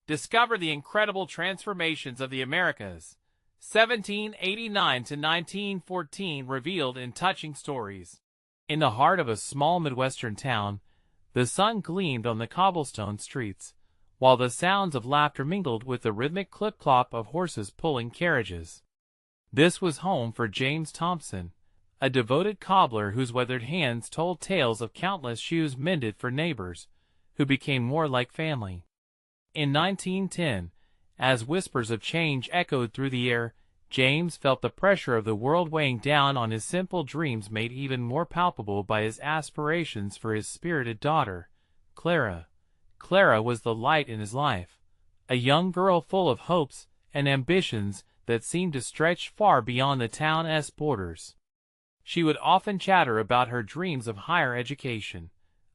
Discover the incredible transformations of the Americas, 1789 to 1914, revealed in touching stories. In the heart of a small Midwestern town, the sun gleamed on the cobblestone streets, while the sounds of laughter mingled with the rhythmic clip-clop of horses pulling carriages. This was home for James Thompson, a devoted cobbler whose weathered hands told tales of countless shoes mended for neighbors, who became more like family. In 1910, as whispers of change echoed through the air, James felt the pressure of the world weighing down on his simple dreams, made even more palpable by his aspirations for his spirited daughter, Clara. Clara was the light in his life, a young girl full of hopes and ambitions that seemed to stretch far beyond the town's borders. She would often chatter about her dreams of higher education,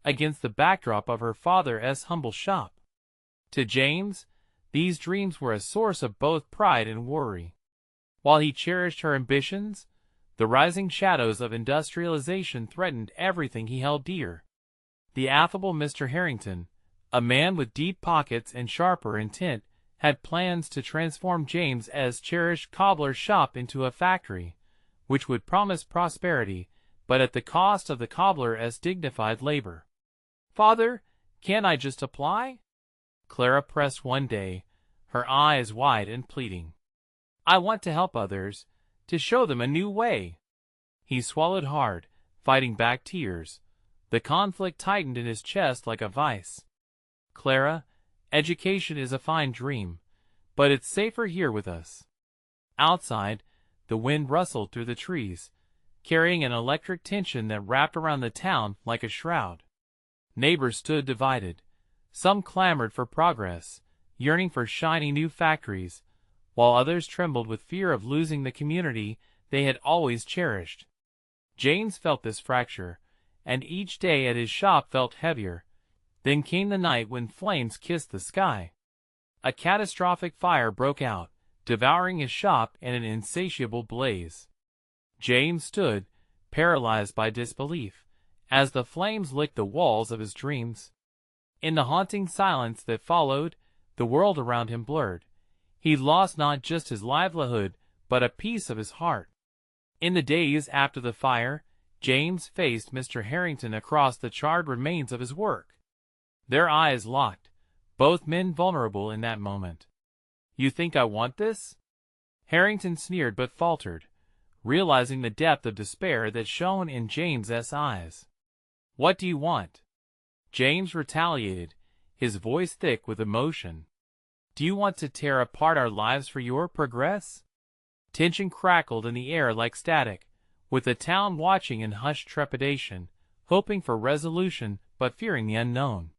against the backdrop of her father's humble shop. To James, these dreams were a source of both pride and worry. While he cherished her ambitions, the rising shadows of industrialization threatened everything he held dear. The affable Mr. Harrington, a man with deep pockets and sharper intent, had plans to transform James's cherished cobbler's shop into a factory, which would promise prosperity, but at the cost of the cobbler's dignified labor. "Father, can't I just apply?" Clara pressed one day, her eyes wide and pleading. "I want to help others, to show them a new way." He swallowed hard, fighting back tears. The conflict tightened in his chest like a vice. "Clara, education is a fine dream, but it's safer here with us." Outside, the wind rustled through the trees, carrying an electric tension that wrapped around the town like a shroud. Neighbors stood divided. Some clamored for progress, yearning for shiny new factories, while others trembled with fear of losing the community they had always cherished. James felt this fracture, and each day at his shop felt heavier. Then came the night when flames kissed the sky. A catastrophic fire broke out, devouring his shop in an insatiable blaze. James stood, paralyzed by disbelief, as the flames licked the walls of his dreams. In the haunting silence that followed, the world around him blurred. He lost not just his livelihood, but a piece of his heart. In the days after the fire, James faced Mr. Harrington across the charred remains of his work. Their eyes locked, both men vulnerable in that moment. "You think I want this?" Harrington sneered but faltered, realizing the depth of despair that shone in James's eyes. "What do you want?" James retaliated, his voice thick with emotion. "Do you want to tear apart our lives for your progress?" Tension crackled in the air like static, with the town watching in hushed trepidation, hoping for resolution but fearing the unknown.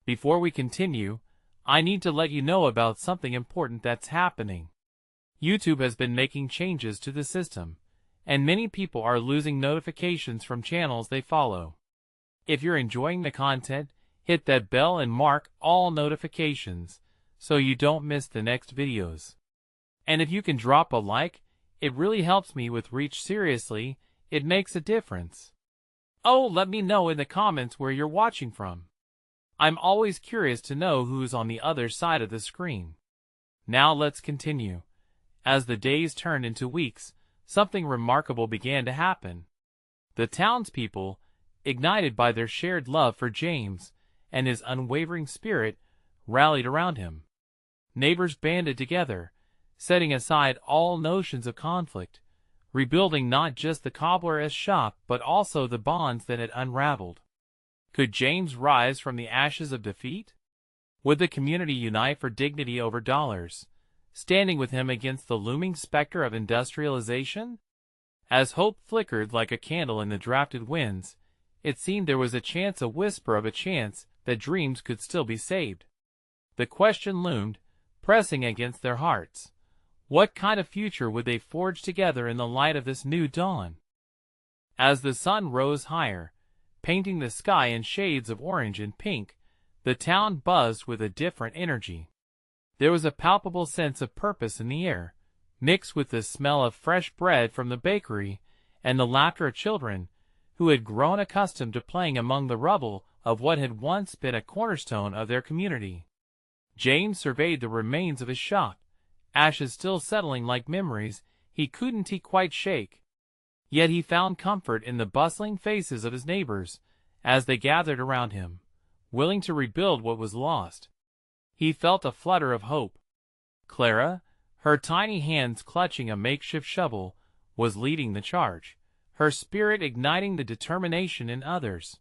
"Before we continue, I need to let you know about something important that's happening. YouTube has been making changes to the system, and many people are losing notifications from channels they follow. If you're enjoying the content, hit that bell and mark all notifications so you don't miss the next videos. And if you can drop a like, it really helps me with reach. Seriously, it makes a difference. Oh, let me know in the comments where you're watching from. I'm always curious to know who's on the other side of the screen. Now let's continue. As the days turned into weeks, something remarkable began to happen. The townspeople, ignited by their shared love for James and his unwavering spirit, rallied around him. Neighbors banded together, setting aside all notions of conflict, rebuilding not just the cobbler's shop but also the bonds that had unraveled. Could James rise from the ashes of defeat? Would the community unite for dignity over dollars, standing with him against the looming specter of industrialization? As hope flickered like a candle in the drafted winds, it seemed there was a whisper of a chance that dreams could still be saved. The question loomed, pressing against their hearts. What kind of future would they forge together in the light of this new dawn? As the sun rose higher, painting the sky in shades of orange and pink, the town buzzed with a different energy. There was a palpable sense of purpose in the air, mixed with the smell of fresh bread from the bakery and the laughter of children who had grown accustomed to playing among the rubble of what had once been a cornerstone of their community. James surveyed the remains of his shop, ashes still settling like memories he couldn't quite shake. Yet he found comfort in the bustling faces of his neighbors as they gathered around him, willing to rebuild what was lost. He felt a flutter of hope. Clara, her tiny hands clutching a makeshift shovel, was leading the charge, her spirit igniting the determination in others.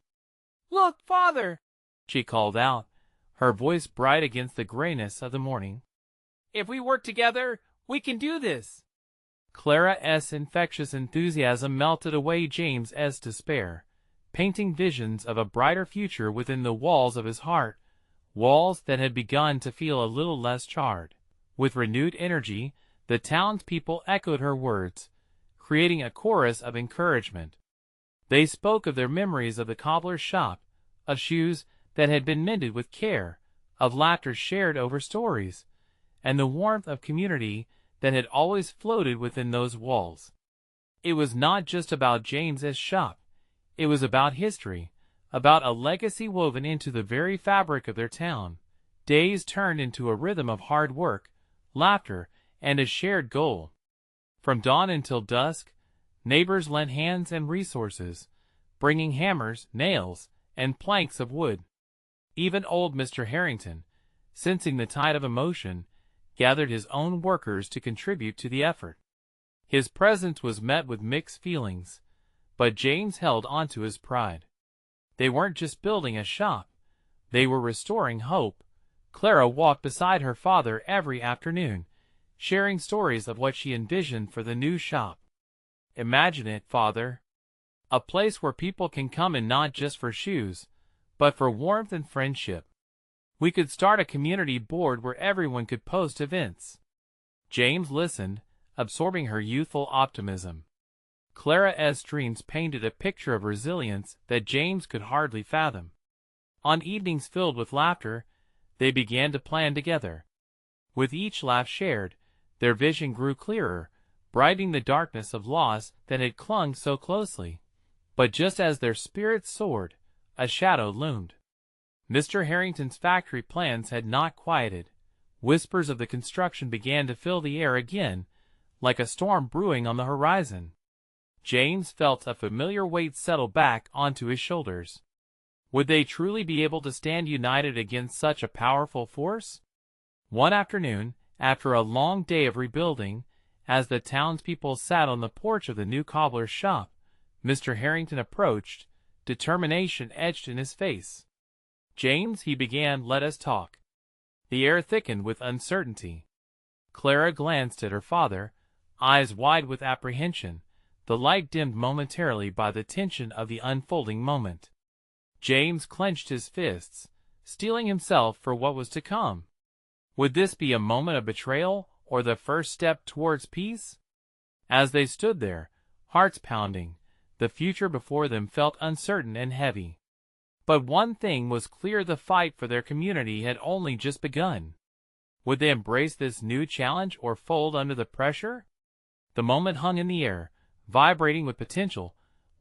"Look, Father!" she called out, her voice bright against the grayness of the morning. "If we work together, we can do this." Clara's infectious enthusiasm melted away James's despair, painting visions of a brighter future within the walls of his heart, walls that had begun to feel a little less charred. With renewed energy, the townspeople echoed her words, creating a chorus of encouragement. They spoke of their memories of the cobbler's shop, of shoes that had been mended with care, of laughter shared over stories, and the warmth of community that had always floated within those walls. It was not just about James's shop. It was about history, about a legacy woven into the very fabric of their town. Days turned into a rhythm of hard work, laughter, and a shared goal. From dawn until dusk, neighbors lent hands and resources, bringing hammers, nails, and planks of wood. Even old Mr. Harrington, sensing the tide of emotion, gathered his own workers to contribute to the effort. His presence was met with mixed feelings, but James held onto his pride. They weren't just building a shop, they were restoring hope. Clara walked beside her father every afternoon, sharing stories of what she envisioned for the new shop. "Imagine it, Father. A place where people can come in not just for shoes, but for warmth and friendship. We could start a community board where everyone could post events." James listened, absorbing her youthful optimism. Clara's dreams painted a picture of resilience that James could hardly fathom. On evenings filled with laughter, they began to plan together. With each laugh shared, their vision grew clearer, brightening the darkness of loss that had clung so closely. But just as their spirits soared, a shadow loomed. Mr. Harrington's factory plans had not quieted. Whispers of the construction began to fill the air again, like a storm brewing on the horizon. James felt a familiar weight settle back onto his shoulders. Would they truly be able to stand united against such a powerful force? One afternoon, after a long day of rebuilding, as the townspeople sat on the porch of the new cobbler's shop, Mr. Harrington approached, determination etched in his face. "James," he began, "let us talk." The air thickened with uncertainty. Clara glanced at her father, eyes wide with apprehension, the light dimmed momentarily by the tension of the unfolding moment. James clenched his fists, steeling himself for what was to come. Would this be a moment of betrayal, or the first step towards peace? As they stood there, hearts pounding, the future before them felt uncertain and heavy. But one thing was clear: the fight for their community had only just begun. Would they embrace this new challenge or fold under the pressure? The moment hung in the air, vibrating with potential,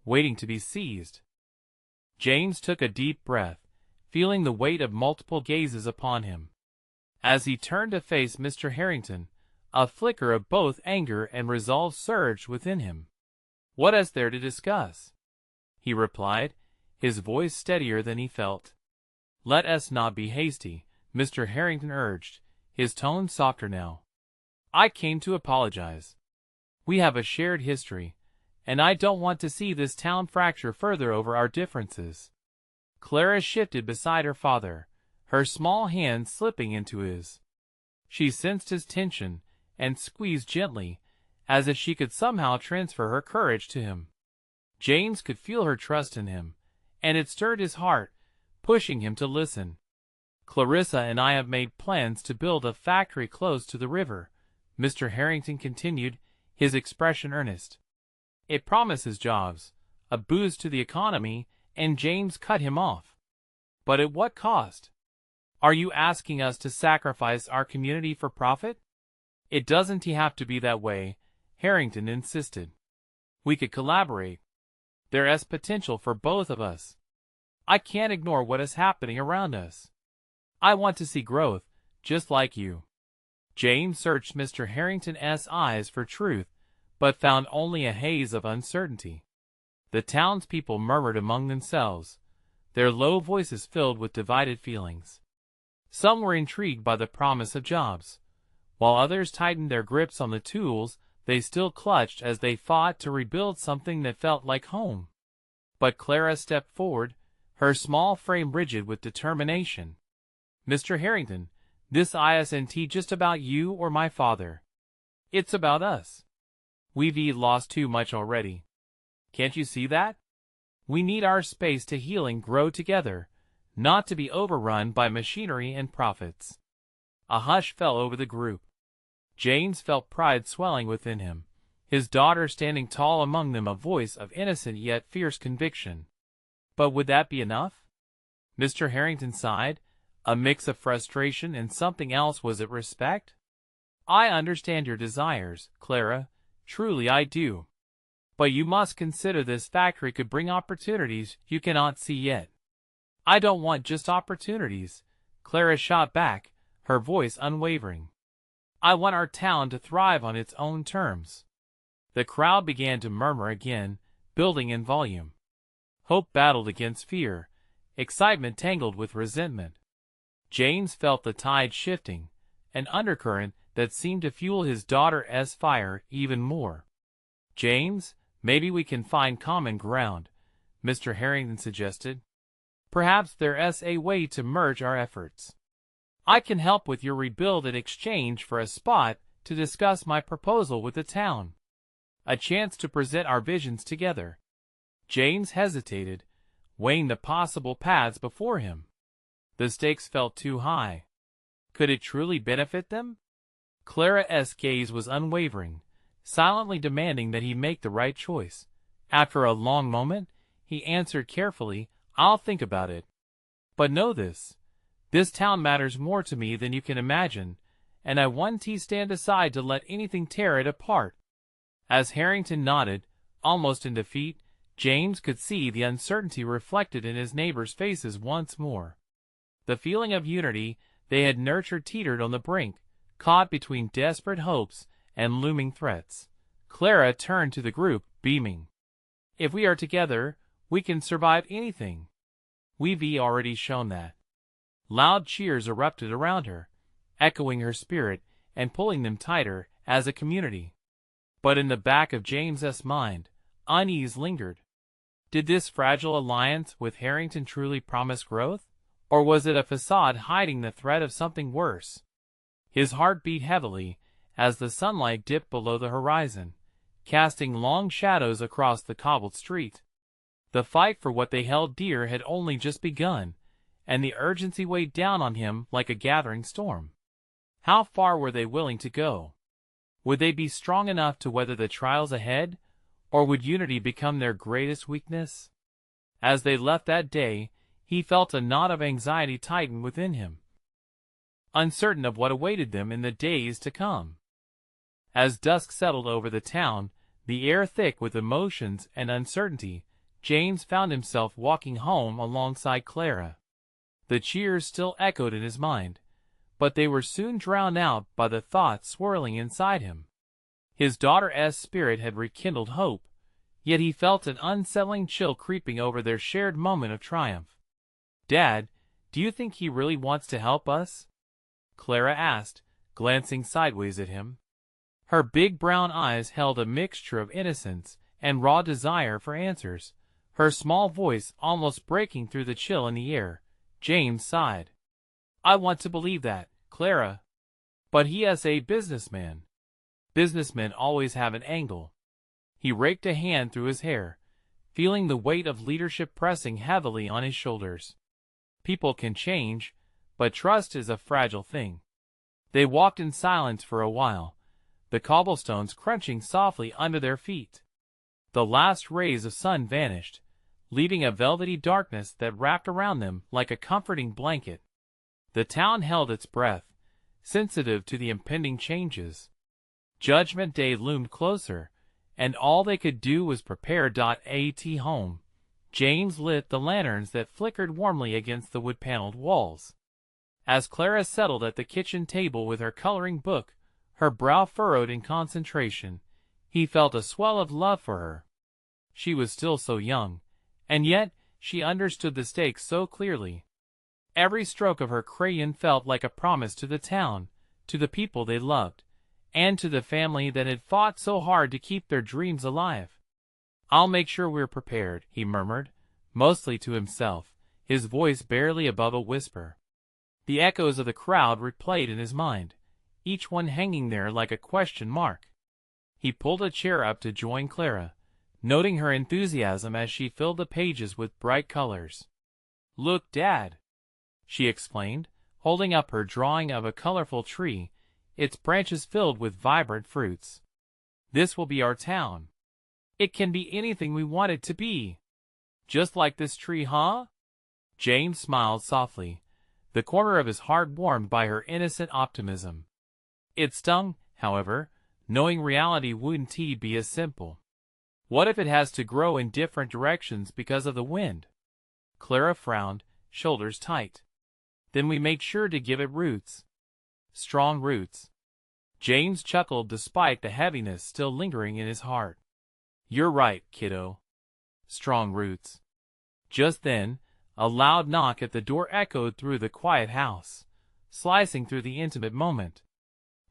waiting to be seized. James took a deep breath, feeling the weight of multiple gazes upon him. As he turned to face Mr. Harrington, a flicker of both anger and resolve surged within him. "What is there to discuss?" he replied, his voice steadier than he felt. "Let us not be hasty," Mr. Harrington urged, his tone softer now. "I came to apologize. We have a shared history, and I don't want to see this town fracture further over our differences." Clara shifted beside her father, her small hand slipping into his. She sensed his tension and squeezed gently, as if she could somehow transfer her courage to him. James could feel her trust in him, and it stirred his heart, pushing him to listen. "Clarissa and I have made plans to build a factory close to the river," Mr. Harrington continued, his expression earnest. "It promises jobs, a boost to the economy," and James cut him off. "But at what cost? Are you asking us to sacrifice our community for profit?" "It doesn't have to be that way," Harrington insisted. "We could collaborate. There is potential for both of us. I can't ignore what is happening around us. I want to see growth, just like you." James searched Mr. Harrington's eyes for truth, but found only a haze of uncertainty. The townspeople murmured among themselves, their low voices filled with divided feelings. Some were intrigued by the promise of jobs, while others tightened their grips on the tools they still clutched as they fought to rebuild something that felt like home. But Clara stepped forward, her small frame rigid with determination. "Mr. Harrington, this isn't just about you or my father. It's about us. We've lost too much already. Can't you see that? We need our space to heal and grow together, not to be overrun by machinery and profits." A hush fell over the group. James felt pride swelling within him, his daughter standing tall among them, a voice of innocent yet fierce conviction. But would that be enough? Mr. Harrington sighed, a mix of frustration and something else. Was it respect? "I understand your desires, Clara, truly I do. But you must consider this factory could bring opportunities you cannot see yet." "I don't want just opportunities," Clara shot back, her voice unwavering. "I want our town to thrive on its own terms." The crowd began to murmur again, building in volume. Hope battled against fear, excitement tangled with resentment. James felt the tide shifting, an undercurrent that seemed to fuel his daughter's fire even more. "James, maybe we can find common ground," Mr. Harrington suggested. "Perhaps there's a way to merge our efforts. I can help with your rebuild in exchange for a spot to discuss my proposal with the town. A chance to present our visions together." James hesitated, weighing the possible paths before him. The stakes felt too high. Could it truly benefit them? Clara's gaze was unwavering, silently demanding that he make the right choice. After a long moment, he answered carefully, "I'll think about it. But know this town matters more to me than you can imagine, and I won't stand aside to let anything tear it apart." As Harrington nodded, almost in defeat, James could see the uncertainty reflected in his neighbors' faces once more. The feeling of unity they had nurtured teetered on the brink, caught between desperate hopes and looming threats. Clara turned to the group, beaming. "If we are together, we can survive anything. We've already shown that." Loud cheers erupted around her, echoing her spirit and pulling them tighter as a community. But in the back of James's mind, unease lingered. Did this fragile alliance with Harrington truly promise growth? Or was it a facade hiding the threat of something worse? His heart beat heavily as the sunlight dipped below the horizon, casting long shadows across the cobbled street. The fight for what they held dear had only just begun, and the urgency weighed down on him like a gathering storm. How far were they willing to go? Would they be strong enough to weather the trials ahead, or would unity become their greatest weakness? As they left that day, he felt a knot of anxiety tighten within him, uncertain of what awaited them in the days to come. As dusk settled over the town, the air thick with emotions and uncertainty, James found himself walking home alongside Clara. The cheers still echoed in his mind, but they were soon drowned out by the thoughts swirling inside him. His daughter's spirit had rekindled hope, yet he felt an unsettling chill creeping over their shared moment of triumph. "Dad, do you think he really wants to help us?" Clara asked, glancing sideways at him. Her big brown eyes held a mixture of innocence and raw desire for answers, her small voice almost breaking through the chill in the air. James sighed. "I want to believe that, Clara. But he is a businessman. Businessmen always have an angle." He raked a hand through his hair, feeling the weight of leadership pressing heavily on his shoulders. People can change, but trust is a fragile thing. They walked in silence for a while, the cobblestones crunching softly under their feet. The last rays of sun vanished, leaving a velvety darkness that wrapped around them like a comforting blanket. The town held its breath, sensitive to the impending changes. Judgment Day loomed closer, and all they could do was prepare. At home, James lit the lanterns that flickered warmly against the wood-paneled walls. As Clara settled at the kitchen table with her coloring book, her brow furrowed in concentration, he felt a swell of love for her. She was still so young, and yet she understood the stakes so clearly. Every stroke of her crayon felt like a promise to the town, to the people they loved, and to the family that had fought so hard to keep their dreams alive. "I'll make sure we're prepared," he murmured, mostly to himself, his voice barely above a whisper. The echoes of the crowd replayed in his mind, each one hanging there like a question mark. He pulled a chair up to join Clara, noting her enthusiasm as she filled the pages with bright colors. "Look, Dad," she explained, holding up her drawing of a colorful tree, its branches filled with vibrant fruits. "This will be our town. It can be anything we want it to be. Just like this tree, huh?" James smiled softly, the corner of his heart warmed by her innocent optimism. It stung, however, knowing reality wouldn't be as simple. What if it has to grow in different directions because of the wind? Clara frowned, shoulders tight. "Then we make sure to give it roots. Strong roots." James chuckled despite the heaviness still lingering in his heart. "You're right, kiddo. Strong roots." Just then, a loud knock at the door echoed through the quiet house, slicing through the intimate moment.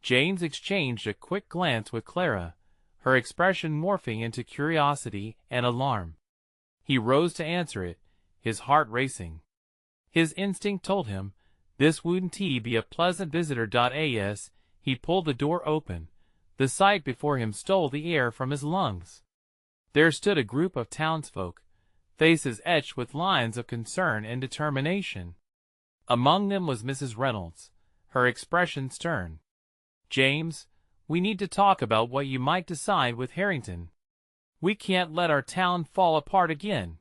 James exchanged a quick glance with Clara, her expression morphing into curiosity and alarm. He rose to answer it, his heart racing. His instinct told him this wouldn't be a pleasant visitor. As he pulled the door open, the sight before him stole the air from his lungs. There stood a group of townsfolk, faces etched with lines of concern and determination. Among them was Mrs. Reynolds, her expression stern. "James, we need to talk about what you might decide with Harrington. We can't let our town fall apart again."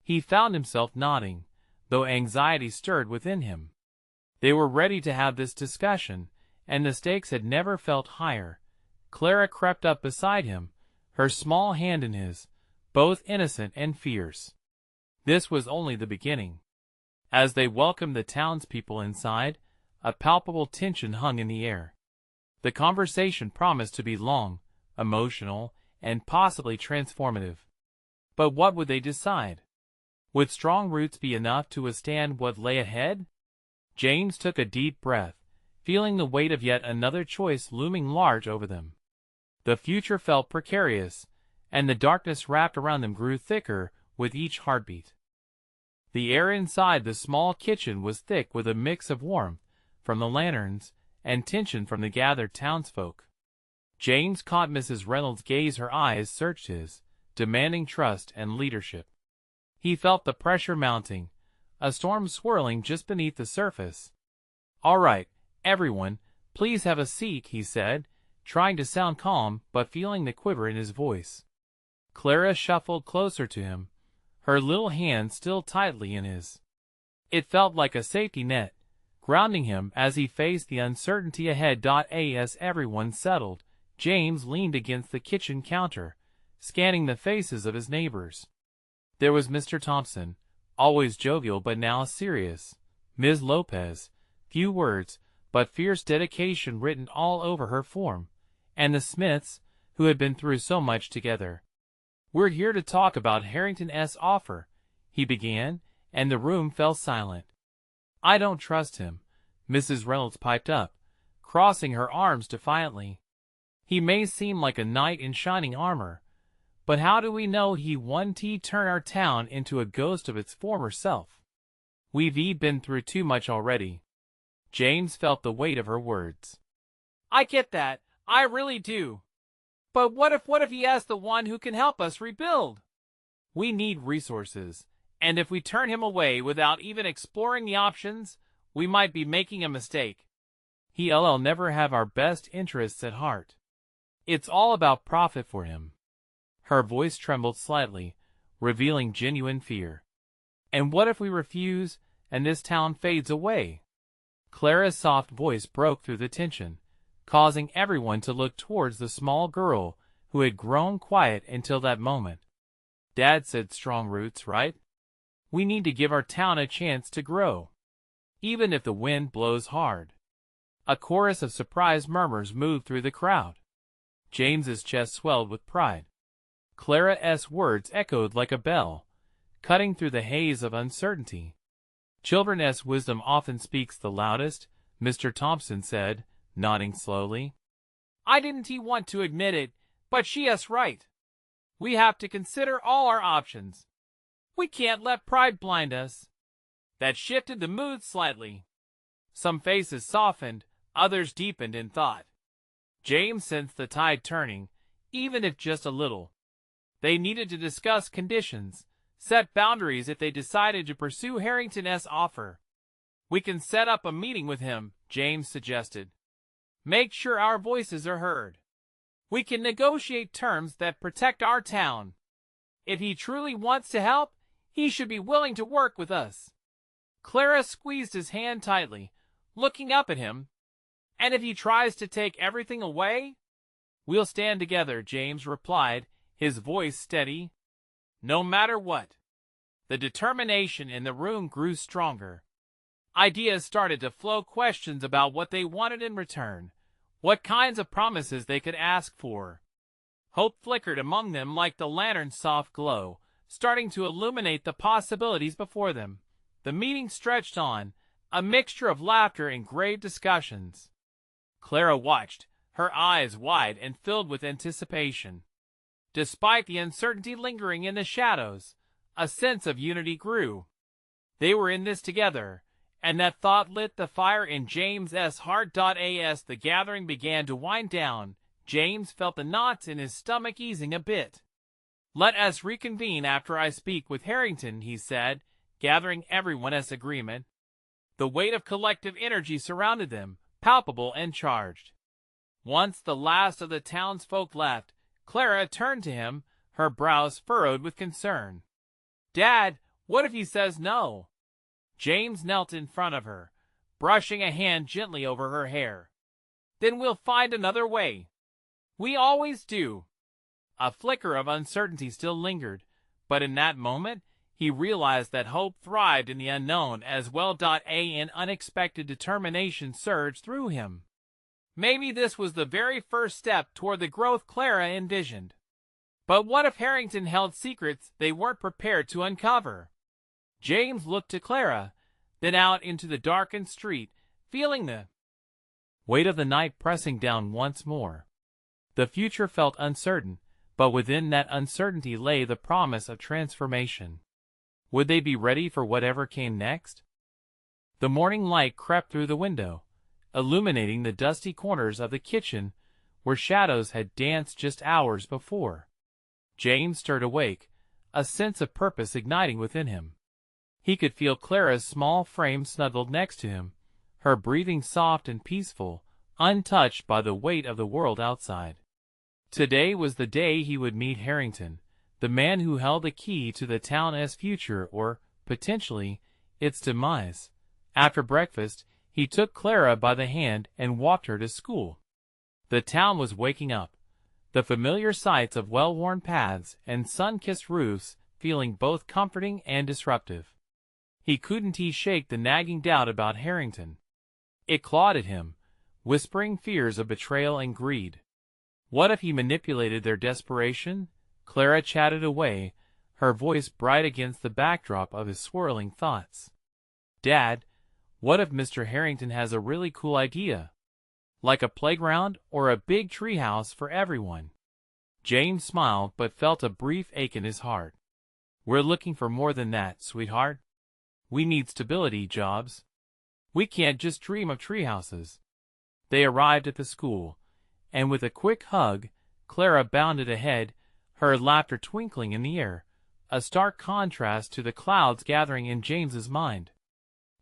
He found himself nodding, though anxiety stirred within him. They were ready to have this discussion, and the stakes had never felt higher. Clara crept up beside him, her small hand in his, both innocent and fierce. This was only the beginning. As they welcomed the townspeople inside, a palpable tension hung in the air. The conversation promised to be long, emotional, and possibly transformative. But what would they decide? Would strong roots be enough to withstand what lay ahead? James took a deep breath, feeling the weight of yet another choice looming large over them. The future felt precarious, and the darkness wrapped around them grew thicker with each heartbeat. The air inside the small kitchen was thick with a mix of warmth from the lanterns and tension from the gathered townsfolk. James caught Mrs. Reynolds' gaze. Her eyes searched his, demanding trust and leadership. He felt the pressure mounting, a storm swirling just beneath the surface. "All right, everyone, please have a seat," he said, trying to sound calm but feeling the quiver in his voice. Clara shuffled closer to him, her little hand still tightly in his. It felt like a safety net, grounding him as he faced the uncertainty ahead. As everyone settled, James leaned against the kitchen counter, scanning the faces of his neighbors. There was Mr. Thompson, always jovial but now serious. Ms. Lopez, few words, but fierce dedication written all over her form. And the Smiths, who had been through so much together. "We're here to talk about Harrington's offer," he began, and the room fell silent. "I don't trust him," Mrs. Reynolds piped up, crossing her arms defiantly. "He may seem like a knight in shining armor, but how do we know he won't turn our town into a ghost of its former self? We've been through too much already." James felt the weight of her words. "I get that, I really do. But what if he is the one who can help us rebuild? We need resources, and if we turn him away without even exploring the options, we might be making a mistake. He'll never have our best interests at heart. It's all about profit for him." Her voice trembled slightly, revealing genuine fear. "And what if we refuse, and this town fades away?" Clara's soft voice broke through the tension, causing everyone to look towards the small girl who had grown quiet until that moment. "Dad said strong roots, right? We need to give our town a chance to grow." even if the wind blows hard. A chorus of surprised murmurs moved through the crowd. James's chest swelled with pride. Clara's words echoed like a bell, cutting through the haze of uncertainty. Children's wisdom often speaks the loudest, Mr. Thompson said, nodding slowly. I didn't want to admit it, but she's right. We have to consider all our options. We can't let pride blind us. That shifted the mood slightly. Some faces softened, others deepened in thought. James sensed the tide turning, even if just a little. They needed to discuss conditions, set boundaries if they decided to pursue Harrington's offer. We can set up a meeting with him, James suggested. Make sure our voices are heard. We can negotiate terms that protect our town. If he truly wants to help, he should be willing to work with us. Clara squeezed his hand tightly, looking up at him. And if he tries to take everything away? We'll stand together, James replied, his voice steady. No matter what. The determination in the room grew stronger. Ideas started to flow, questions about what they wanted in return, what kinds of promises they could ask for. Hope flickered among them like the lantern's soft glow, starting to illuminate the possibilities before them. The meeting stretched on, a mixture of laughter and grave discussions. Clara watched, her eyes wide and filled with anticipation. Despite the uncertainty lingering in the shadows, a sense of unity grew. They were in this together, and that thought lit the fire in James's heart. As the gathering began to wind down, James felt the knots in his stomach easing a bit. Let us reconvene after I speak with Harrington, he said, gathering everyone's agreement. The weight of collective energy surrounded them, palpable and charged. Once the last of the townsfolk left, Clara turned to him, her brows furrowed with concern. Dad, what if he says no? James knelt in front of her, brushing a hand gently over her hair. Then we'll find another way. We always do. A flicker of uncertainty still lingered, but in that moment, he realized that hope thrived in the unknown as well. An unexpected determination surged through him. Maybe this was the very first step toward the growth Clara envisioned. But what if Harrington held secrets they weren't prepared to uncover? James looked to Clara, then out into the darkened street, feeling the weight of the night pressing down once more. The future felt uncertain, but within that uncertainty lay the promise of transformation. Would they be ready for whatever came next? The morning light crept through the window, illuminating the dusty corners of the kitchen where shadows had danced just hours before. James stirred awake, a sense of purpose igniting within him. He could feel Clara's small frame snuggled next to him, her breathing soft and peaceful, untouched by the weight of the world outside. Today was the day he would meet Harrington, the man who held the key to the town's future or, potentially, its demise. After breakfast, he took Clara by the hand and walked her to school. The town was waking up, the familiar sights of well-worn paths and sun-kissed roofs feeling both comforting and disruptive. He couldn't shake the nagging doubt about Harrington. It clawed at him, whispering fears of betrayal and greed. What if he manipulated their desperation? Clara chatted away, her voice bright against the backdrop of his swirling thoughts. Dad, what if Mr. Harrington has a really cool idea? Like a playground or a big treehouse for everyone? James smiled but felt a brief ache in his heart. We're looking for more than that, sweetheart. We need stability, jobs. We can't just dream of treehouses. They arrived at the school, and with a quick hug, Clara bounded ahead, her laughter twinkling in the air, a stark contrast to the clouds gathering in James's mind.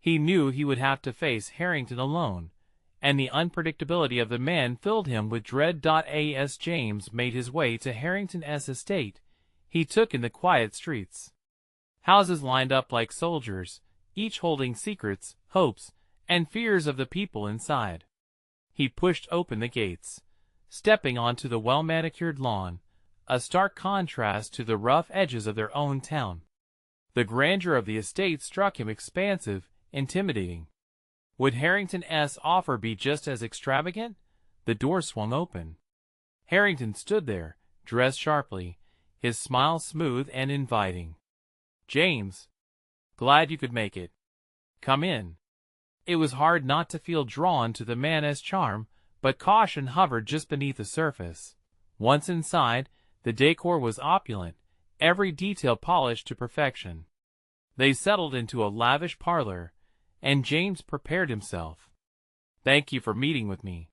He knew he would have to face Harrington alone, and the unpredictability of the man filled him with dread. As James made his way to Harrington's estate, he took in the quiet streets. Houses lined up like soldiers, each holding secrets, hopes, and fears of the people inside. He pushed open the gates, stepping onto the well-manicured lawn, a stark contrast to the rough edges of their own town. The grandeur of the estate struck him expansive, intimidating. Would Harrington's offer be just as extravagant? The door swung open. Harrington stood there, dressed sharply, his smile smooth and inviting. "James, glad you could make it. Come in." It was hard not to feel drawn to the man's charm, but caution hovered just beneath the surface. Once inside, the decor was opulent, every detail polished to perfection. They settled into a lavish parlor, and James prepared himself. "Thank you for meeting with me.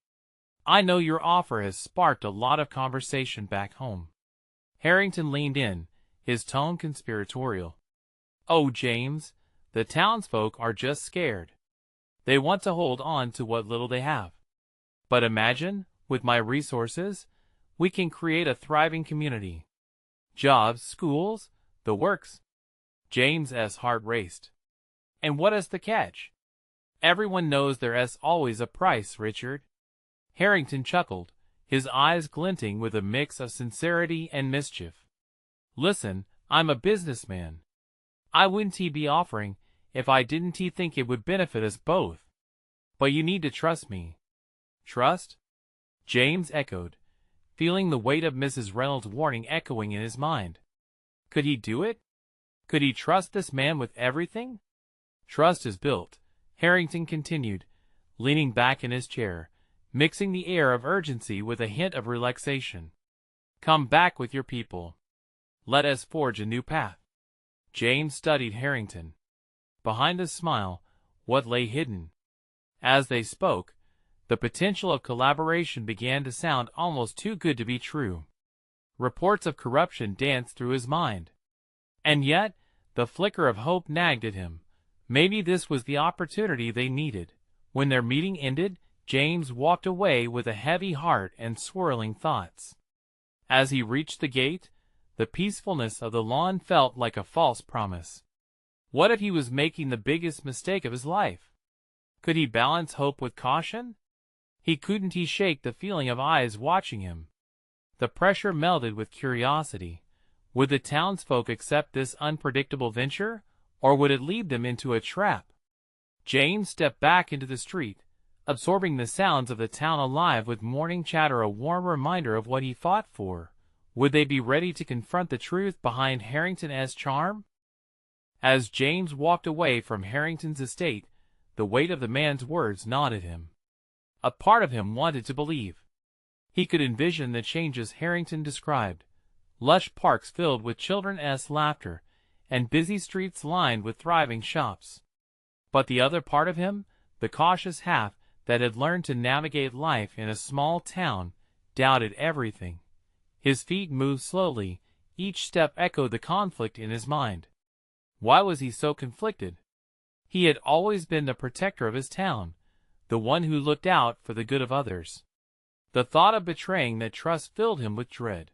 I know your offer has sparked a lot of conversation back home." Harrington leaned in, his tone conspiratorial. "Oh, James, the townsfolk are just scared. They want to hold on to what little they have. But imagine, with my resources, we can create a thriving community. Jobs, schools, the works." James's heart raced. "And what is the catch?" "Everyone knows there's always a price, Richard." Harrington chuckled, his eyes glinting with a mix of sincerity and mischief. "Listen, I'm a businessman. I wouldn't be offering if I didn't think it would benefit us both. But you need to trust me." "Trust?" James echoed, feeling the weight of Mrs. Reynolds' warning echoing in his mind. Could he do it? Could he trust this man with everything? "Trust is built," Harrington continued, leaning back in his chair, mixing the air of urgency with a hint of relaxation. "Come back with your people. Let us forge a new path." James studied Harrington. Behind the smile, what lay hidden? As they spoke, the potential of collaboration began to sound almost too good to be true. Reports of corruption danced through his mind. And yet, the flicker of hope nagged at him. Maybe this was the opportunity they needed. When their meeting ended, James walked away with a heavy heart and swirling thoughts. As he reached the gate, the peacefulness of the lawn felt like a false promise. What if he was making the biggest mistake of his life? Could he balance hope with caution? He couldn't shake the feeling of eyes watching him. The pressure melted with curiosity. Would the townsfolk accept this unpredictable venture, or would it lead them into a trap? James stepped back into the street, absorbing the sounds of the town alive with morning chatter, a warm reminder of what he fought for. Would they be ready to confront the truth behind Harrington's charm? As James walked away from Harrington's estate, the weight of the man's words gnawed at him. A part of him wanted to believe. He could envision the changes Harrington described: lush parks filled with children's laughter, and busy streets lined with thriving shops. But the other part of him, the cautious half that had learned to navigate life in a small town, doubted everything. His feet moved slowly, each step echoed the conflict in his mind. Why was he so conflicted? He had always been the protector of his town, the one who looked out for the good of others. The thought of betraying that trust filled him with dread.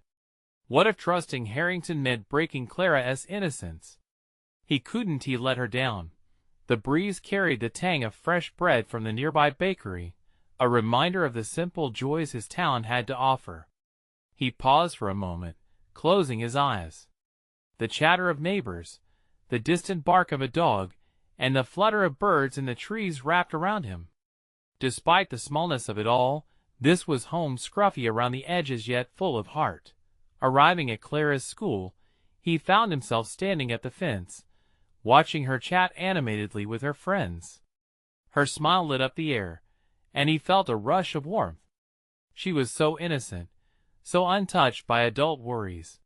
What if trusting Harrington meant breaking Clara's innocence? He couldn't let her down. The breeze carried the tang of fresh bread from the nearby bakery, a reminder of the simple joys his town had to offer. He paused for a moment, closing his eyes. The chatter of neighbors, the distant bark of a dog, and the flutter of birds in the trees wrapped around him. Despite the smallness of it all, this was home, scruffy around the edges yet full of heart. Arriving at Clara's school, he found himself standing at the fence, watching her chat animatedly with her friends. Her smile lit up the air, and he felt a rush of warmth. She was so innocent, so untouched by adult worries.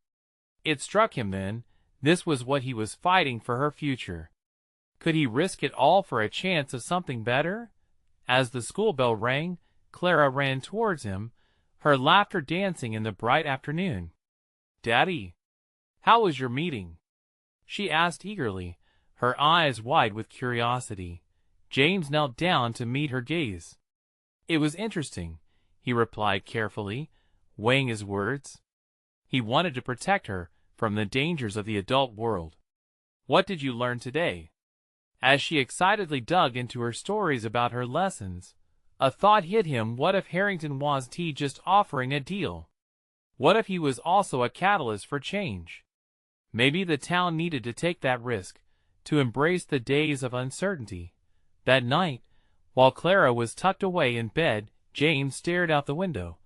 It struck him then, this was what he was fighting for, her future. Could he risk it all for a chance of something better? As the school bell rang, Clara ran towards him, her laughter dancing in the bright afternoon. "Daddy, how was your meeting?" she asked eagerly, her eyes wide with curiosity. James knelt down to meet her gaze. "It was interesting," he replied carefully, weighing his words. He wanted to protect her from the dangers of the adult world. "What did you learn today?" As she excitedly dug into her stories about her lessons, a thought hit him. What if Harrington wasn't just offering a deal? What if he was also a catalyst for change? Maybe the town needed to take that risk, to embrace the days of uncertainty. That night, While Clara was tucked away in bed, James stared out the window,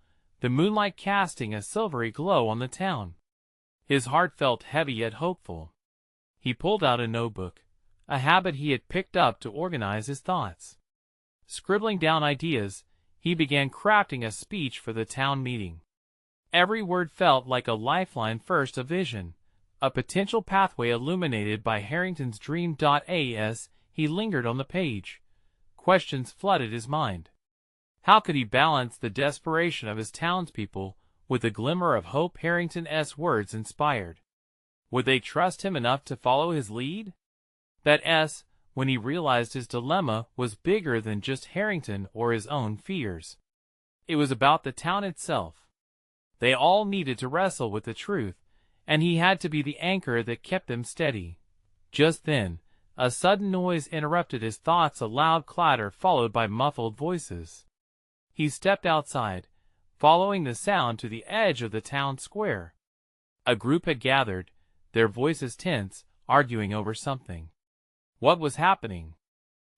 the moonlight casting a silvery glow on the town. His heart felt heavy yet hopeful. He pulled out a notebook, a habit he had picked up to organize his thoughts. Scribbling down ideas, he began crafting a speech for the town meeting. Every word felt like a lifeline, first a vision, a potential pathway illuminated by Harrington's dream. As he lingered on the page, questions flooded his mind. How could he balance the desperation of his townspeople with the glimmer of hope Harrington's words inspired? Would they trust him enough to follow his lead? When he realized his dilemma was bigger than just Harrington or his own fears. It was about the town itself. They all needed to wrestle with the truth, and he had to be the anchor that kept them steady. Just then, a sudden noise interrupted his thoughts, a loud clatter followed by muffled voices. He stepped outside, following the sound to the edge of the town square. A group had gathered, their voices tense, arguing over something. What was happening?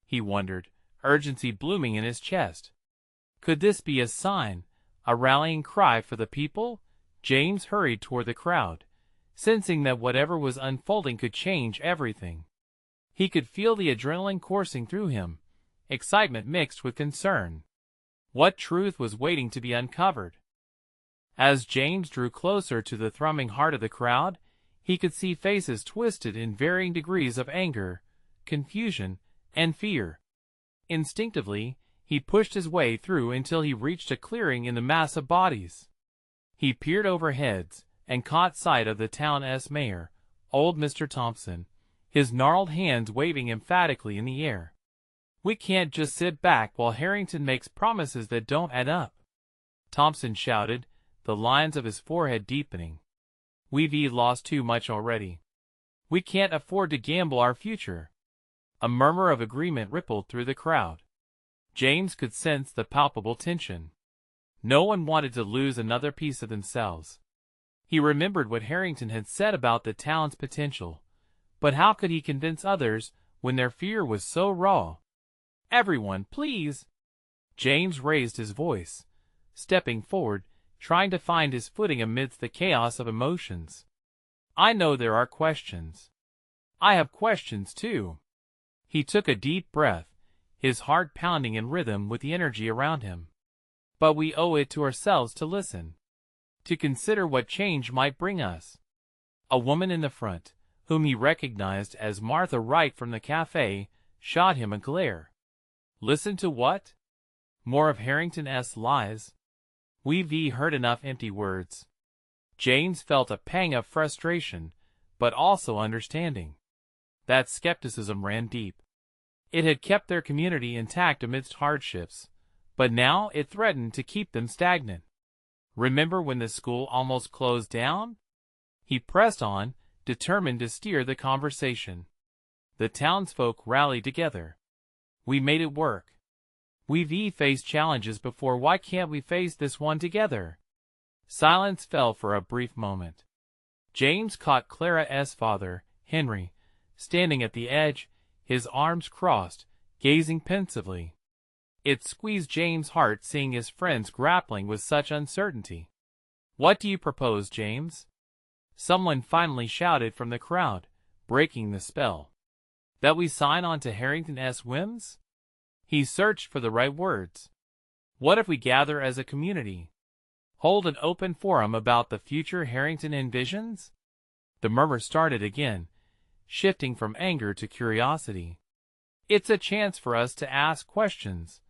He wondered, urgency blooming in his chest. Could this be a sign, a rallying cry for the people? James hurried toward the crowd, sensing that whatever was unfolding could change everything. He could feel the adrenaline coursing through him, excitement mixed with concern. What truth was waiting to be uncovered? As James drew closer to the thrumming heart of the crowd, he could see faces twisted in varying degrees of anger, confusion, and fear. Instinctively, he pushed his way through until he reached a clearing in the mass of bodies. He peered over heads and caught sight of the town's mayor, old Mr. Thompson, his gnarled hands waving emphatically in the air. "We can't just sit back while Harrington makes promises that don't add up," Thompson shouted, the lines of his forehead deepening. "We've lost too much already. We can't afford to gamble our future." A murmur of agreement rippled through the crowd. James could sense the palpable tension. No one wanted to lose another piece of themselves. He remembered what Harrington had said about the town's potential, but how could he convince others when their fear was so raw? "Everyone, please!" James raised his voice, stepping forward, trying to find his footing amidst the chaos of emotions. "I know there are questions. I have questions too." He took a deep breath, his heart pounding in rhythm with the energy around him. "But we owe it to ourselves to listen, to consider what change might bring us." A woman in the front, whom he recognized as Martha Wright from the cafe, shot him a glare. "Listen to what? More of Harrington's lies? We've heard enough empty words." James felt a pang of frustration, but also understanding. That skepticism ran deep. It had kept their community intact amidst hardships, but now it threatened to keep them stagnant. "Remember when the school almost closed down?" He pressed on, determined to steer the conversation. The townsfolk rallied together. "We made it work. We've faced challenges before, why can't we face this one together?" Silence fell for a brief moment. James caught Clara's father, Henry, standing at the edge, his arms crossed, gazing pensively. It squeezed James' heart seeing his friends grappling with such uncertainty. "What do you propose, James?" Someone finally shouted from the crowd, breaking the spell. "That we sign on to Harrington's whims?" He searched for the right words. "What if we gather as a community? Hold an open forum about the future Harrington envisions?" The murmur started again, shifting from anger to curiosity. "It's a chance for us to ask questions,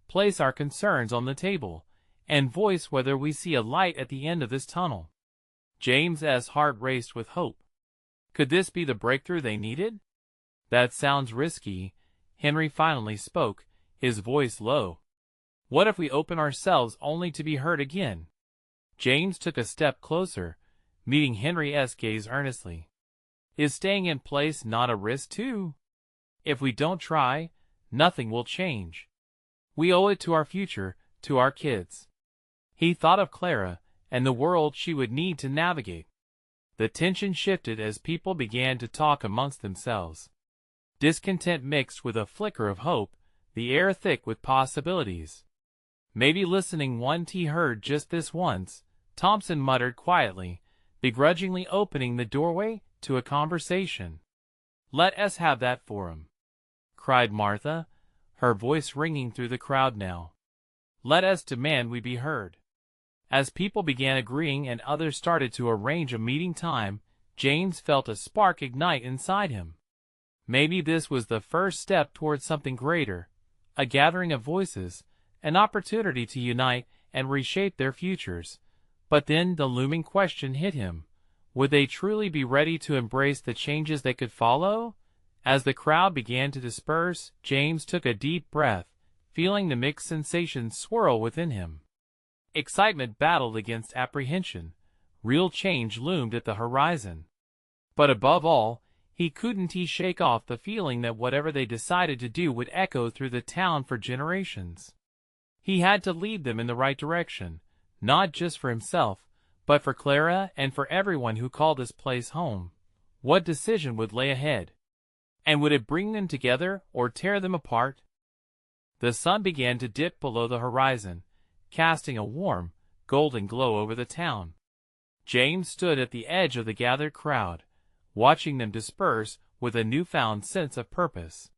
place our concerns on the table, and voice whether we see a light at the end of this tunnel." James's heart raced with hope. Could this be the breakthrough they needed? "That sounds risky," Henry finally spoke, his voice low. "What if we open ourselves only to be hurt again?" James took a step closer, meeting Henry's gaze earnestly. "Is staying in place not a risk too? If we don't try, nothing will change. We owe it to our future, to our kids." He thought of Clara and the world she would need to navigate. The tension shifted as people began to talk amongst themselves. Discontent mixed with a flicker of hope, the air thick with possibilities. Maybe listening once he heard just this once, Thompson muttered quietly, begrudgingly opening the doorway to a conversation. "Let us have that forum," cried Martha, her voice ringing through the crowd now. "Let us demand we be heard." As people began agreeing and others started to arrange a meeting time, James felt a spark ignite inside him. Maybe this was the first step towards something greater, a gathering of voices, an opportunity to unite and reshape their futures. But then the looming question hit him. Would they truly be ready to embrace the changes that could follow? As the crowd began to disperse, James took a deep breath, feeling the mixed sensations swirl within him. Excitement battled against apprehension. Real change loomed at the horizon. But above all, he couldn't shake off the feeling that whatever they decided to do would echo through the town for generations. He had to lead them in the right direction, not just for himself, but for Clara and for everyone who called this place home. What decision would lay ahead? And would it bring them together or tear them apart? The sun began to dip below the horizon, casting a warm, golden glow over the town. James stood at the edge of the gathered crowd, watching them disperse with a newfound sense of purpose.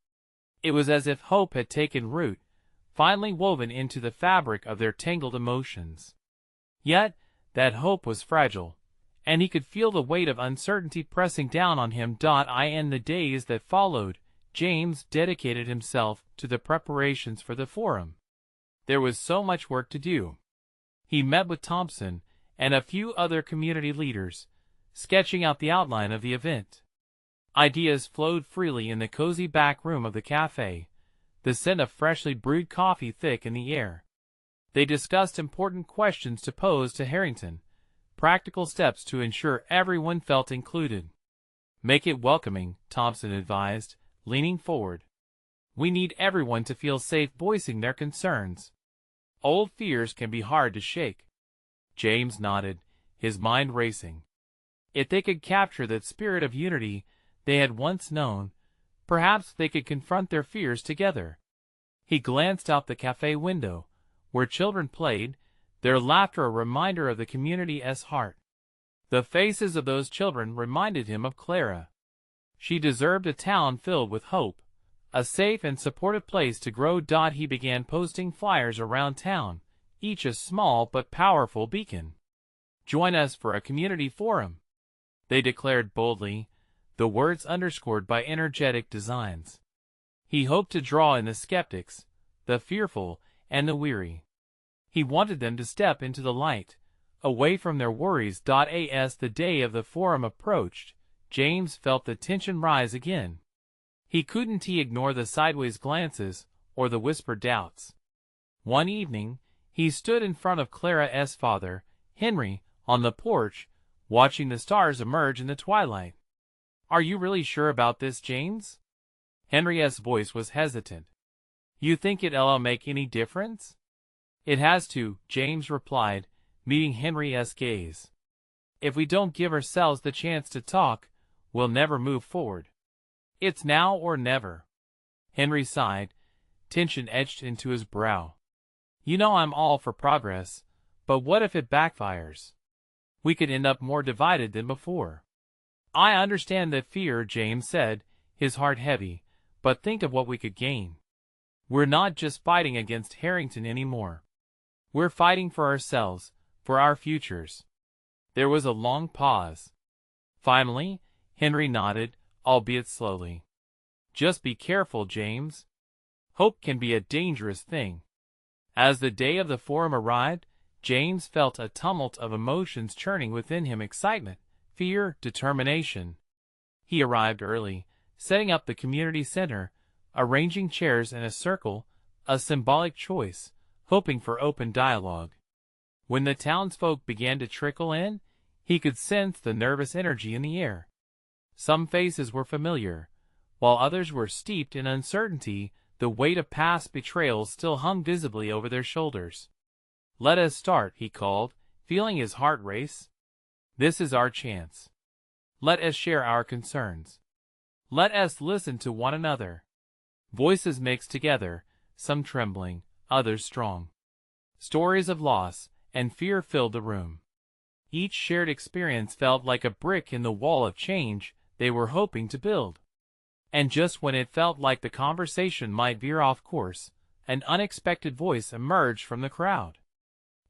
It was as if hope had taken root, finally woven into the fabric of their tangled emotions. Yet, that hope was fragile, and he could feel the weight of uncertainty pressing down on him. In the days that followed, James dedicated himself to the preparations for the forum. There was so much work to do. He met with Thompson and a few other community leaders, sketching out the outline of the event. Ideas flowed freely in the cozy back room of the cafe, the scent of freshly brewed coffee thick in the air. They discussed important questions to pose to Harrington, practical steps to ensure everyone felt included. "Make it welcoming," Thompson advised, leaning forward. "We need everyone to feel safe voicing their concerns. Old fears can be hard to shake." James nodded, his mind racing. If they could capture that spirit of unity they had once known, perhaps they could confront their fears together. He glanced out the cafe window, where children played, their laughter a reminder of the community's heart. The faces of those children reminded him of Clara. She deserved a town filled with hope, a safe and supportive place to grow. He began posting flyers around town, each a small but powerful beacon. "Join us for a community forum," they declared boldly, the words underscored by energetic designs. He hoped to draw in the skeptics, the fearful, and the weary. He wanted them to step into the light, away from their worries. As the day of the forum approached, James felt the tension rise again. He couldn't ignore the sideways glances or the whispered doubts. One evening, he stood in front of Clara's father, Henry, on the porch, watching the stars emerge in the twilight. "Are you really sure about this, James?" Henry's voice was hesitant. "You think it'll make any difference?" "It has to," James replied, meeting Henry's gaze. "If we don't give ourselves the chance to talk, we'll never move forward. It's now or never." Henry sighed, tension etched into his brow. "You know I'm all for progress, but what if it backfires? We could end up more divided than before." "I understand that fear," James said, his heart heavy, "but think of what we could gain. We're not just fighting against Harrington anymore. We're fighting for ourselves, for our futures." There was a long pause. Finally, Henry nodded, albeit slowly. "Just be careful, James. Hope can be a dangerous thing." As the day of the forum arrived, James felt a tumult of emotions churning within him: excitement, fear, determination. He arrived early, setting up the community center, arranging chairs in a circle, a symbolic choice, hoping for open dialogue. When the townsfolk began to trickle in, he could sense the nervous energy in the air. Some faces were familiar, while others were steeped in uncertainty. The weight of past betrayals still hung visibly over their shoulders. "Let us start," he called, feeling his heart race. "This is our chance. Let us share our concerns. Let us listen to one another." Voices mixed together, some trembling, others strong. Stories of loss and fear filled the room. Each shared experience felt like a brick in the wall of change they were hoping to build. And just when it felt like the conversation might veer off course, an unexpected voice emerged from the crowd.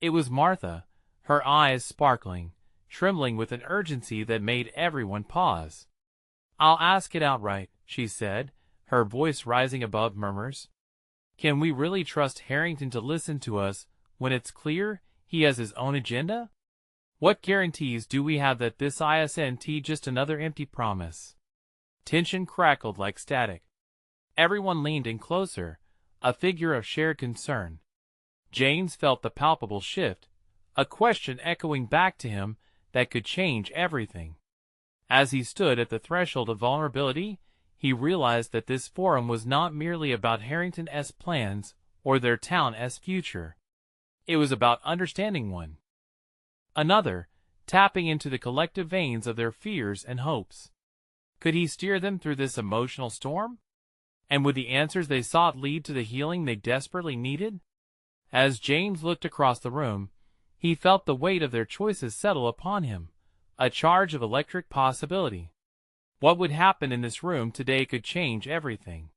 It was Martha, her eyes sparkling, trembling with an urgency that made everyone pause. "I'll ask it outright," she said, her voice rising above murmurs. "Can we really trust Harrington to listen to us when it's clear he has his own agenda? What guarantees do we have that this isn't just another empty promise?" Tension crackled like static. Everyone leaned in closer, a figure of shared concern. James felt the palpable shift, a question echoing back to him that could change everything. As he stood at the threshold of vulnerability, he realized that this forum was not merely about Harrington's plans or their town's future. It was about understanding one another, tapping into the collective veins of their fears and hopes. Could he steer them through this emotional storm? And would the answers they sought lead to the healing they desperately needed? As James looked across the room, he felt the weight of their choices settle upon him, a charge of electric possibility. What would happen in this room today could change everything.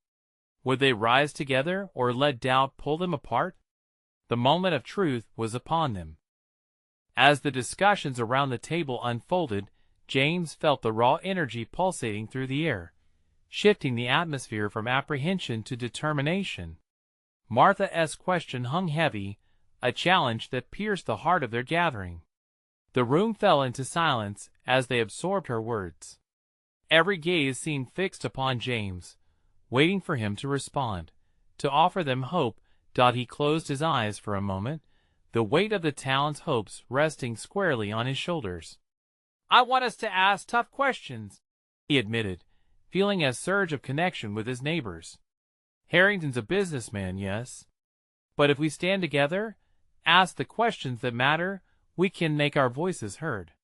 Would they rise together or let doubt pull them apart? The moment of truth was upon them. As the discussions around the table unfolded, James felt the raw energy pulsating through the air, shifting the atmosphere from apprehension to determination. Martha's question hung heavy, a challenge that pierced the heart of their gathering. The room fell into silence as they absorbed her words. Every gaze seemed fixed upon James, waiting for him to respond, to offer them hope. He closed his eyes for a moment, the weight of the town's hopes resting squarely on his shoulders. "I want us to ask tough questions," he admitted, feeling a surge of connection with his neighbors. "Harrington's a businessman, yes. But if we stand together, ask the questions that matter, we can make our voices heard."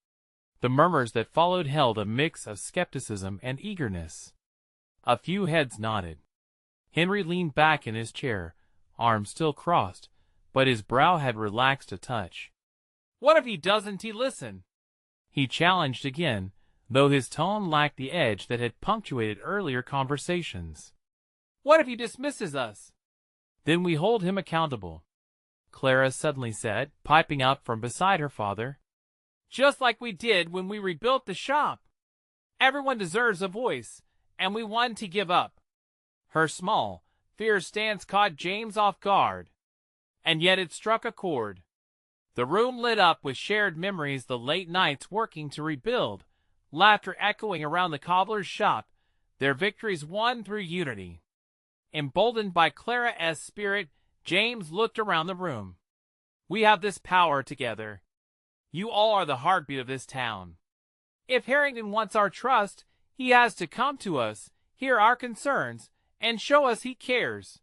The murmurs that followed held a mix of skepticism and eagerness. A few heads nodded. Henry leaned back in his chair, arms still crossed, but his brow had relaxed a touch. "What if he doesn't listen?" he challenged again, though his tone lacked the edge that had punctuated earlier conversations. "What if he dismisses us?" "Then we hold him accountable," Clara suddenly said, piping up from beside her father. "Just like we did when we rebuilt the shop. Everyone deserves a voice, and we want to give up." Her small, fierce stance caught James off guard, and yet it struck a chord. The room lit up with shared memories, the late nights working to rebuild, laughter echoing around the cobbler's shop, their victories won through unity. Emboldened by Clara's spirit, James looked around the room. "We have this power together. You all are the heartbeat of this town. If Harrington wants our trust, he has to come to us, hear our concerns, and show us he cares.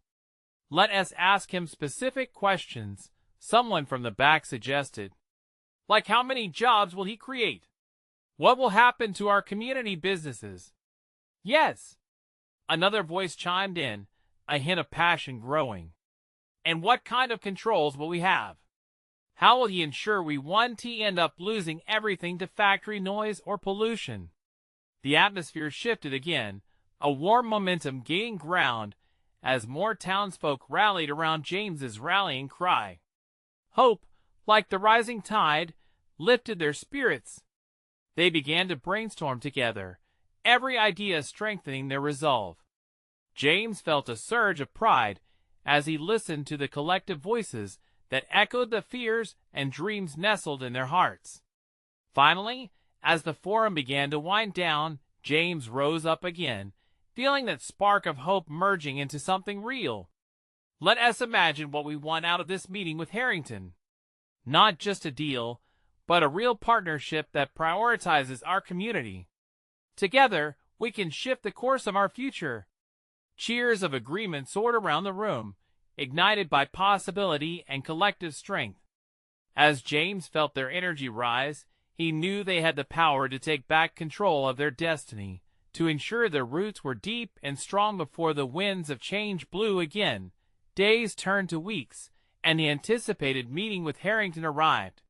Let us ask him specific questions," someone from the back suggested. "Like how many jobs will he create? What will happen to our community businesses?" "Yes," another voice chimed in, a hint of passion growing. "And what kind of controls will we have? How will he ensure we won't end up losing everything to factory noise or pollution?" The atmosphere shifted again, a warm momentum gaining ground as more townsfolk rallied around James's rallying cry. Hope, like the rising tide, lifted their spirits. They began to brainstorm together, every idea strengthening their resolve. James felt a surge of pride as he listened to the collective voices that echoed the fears and dreams nestled in their hearts. Finally, as the forum began to wind down, James rose up again, feeling that spark of hope merging into something real. "Let us imagine what we want out of this meeting with Harrington. Not just a deal, but a real partnership that prioritizes our community. Together, we can shift the course of our future." Cheers of agreement soared around the room, ignited by possibility and collective strength. As James felt their energy rise, he knew they had the power to take back control of their destiny, to ensure their roots were deep and strong before the winds of change blew again, Days turned to weeks, and the anticipated meeting with Harrington arrived.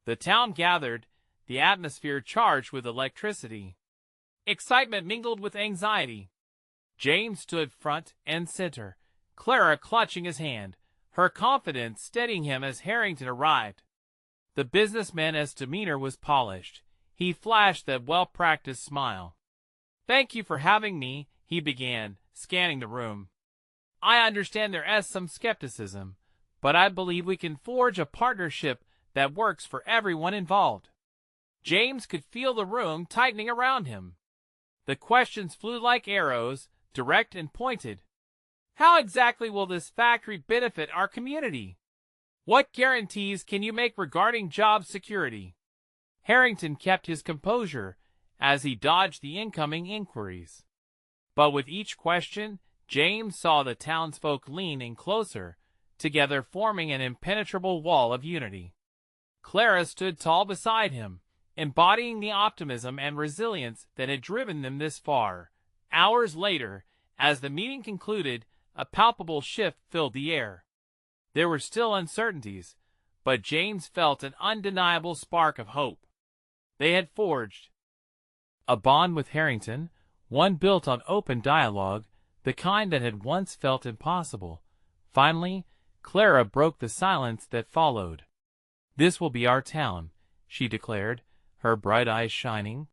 The town gathered, the atmosphere charged with electricity. Excitement mingled with anxiety. James stood front and center, Clara clutching his hand, her confidence steadying him as Harrington arrived. The businessman's demeanor was polished. He flashed that well-practiced smile. "Thank you for having me," he began, scanning the room. "I understand there is some skepticism, but I believe we can forge a partnership that works for everyone involved." James could feel the room tightening around him. The questions flew like arrows, direct and pointed. How exactly will this factory benefit our community? What guarantees can you make regarding job security? Harrington kept his composure as he dodged the incoming inquiries. But with each question, James saw the townsfolk lean in closer, together forming an impenetrable wall of unity. Clara stood tall beside him, embodying the optimism and resilience that had driven them this far. Hours later, as the meeting concluded, a palpable shift filled the air. There were still uncertainties, but James felt an undeniable spark of hope. They had forged a bond with Harrington, one built on open dialogue, the kind that had once felt impossible. Finally, Clara broke the silence that followed. "This will be our town," she declared, her bright eyes shining.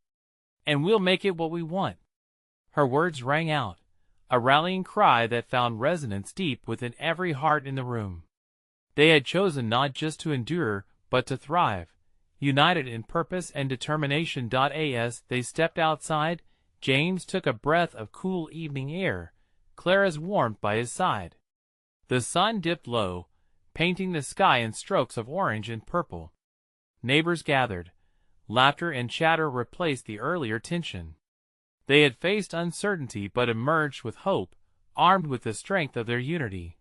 "And we'll make it what we want." Her words rang out, a rallying cry that found resonance deep within every heart in the room. They had chosen not just to endure, but to thrive. United in purpose and determination. As they stepped outside, James took a breath of cool evening air, Clara's warmth by his side. The sun dipped low, painting the sky in strokes of orange and purple. Neighbors gathered. Laughter and chatter replaced the earlier tension. They had faced uncertainty but emerged with hope, armed with the strength of their unity.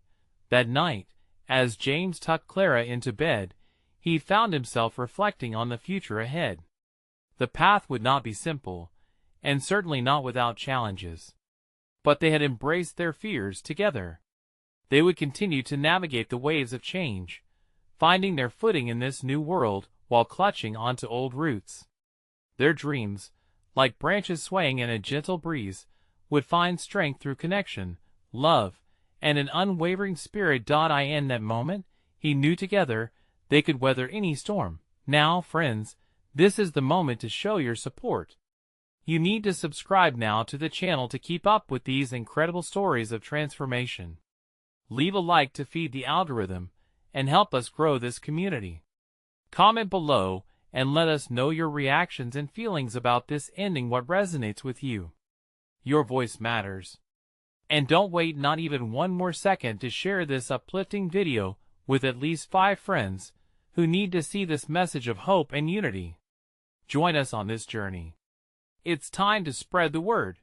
That night, as James tucked Clara into bed, he found himself reflecting on the future ahead. The path would not be simple, and certainly not without challenges. But they had embraced their fears together. They would continue to navigate the waves of change, finding their footing in this new world while clutching onto old roots. Their dreams, like branches swaying in a gentle breeze, would find strength through connection, love, and an unwavering spirit. In that moment, he knew together they could weather any storm. Now, friends, this is the moment to show your support. You need to subscribe now to the channel to keep up with these incredible stories of transformation. Leave a like to feed the algorithm and help us grow this community. Comment below and let us know your reactions and feelings about this ending, what resonates with you. Your voice matters. And don't wait not even one more second to share this uplifting video with at least 5 friends who need to see this message of hope and unity. Join us on this journey. It's time to spread the word.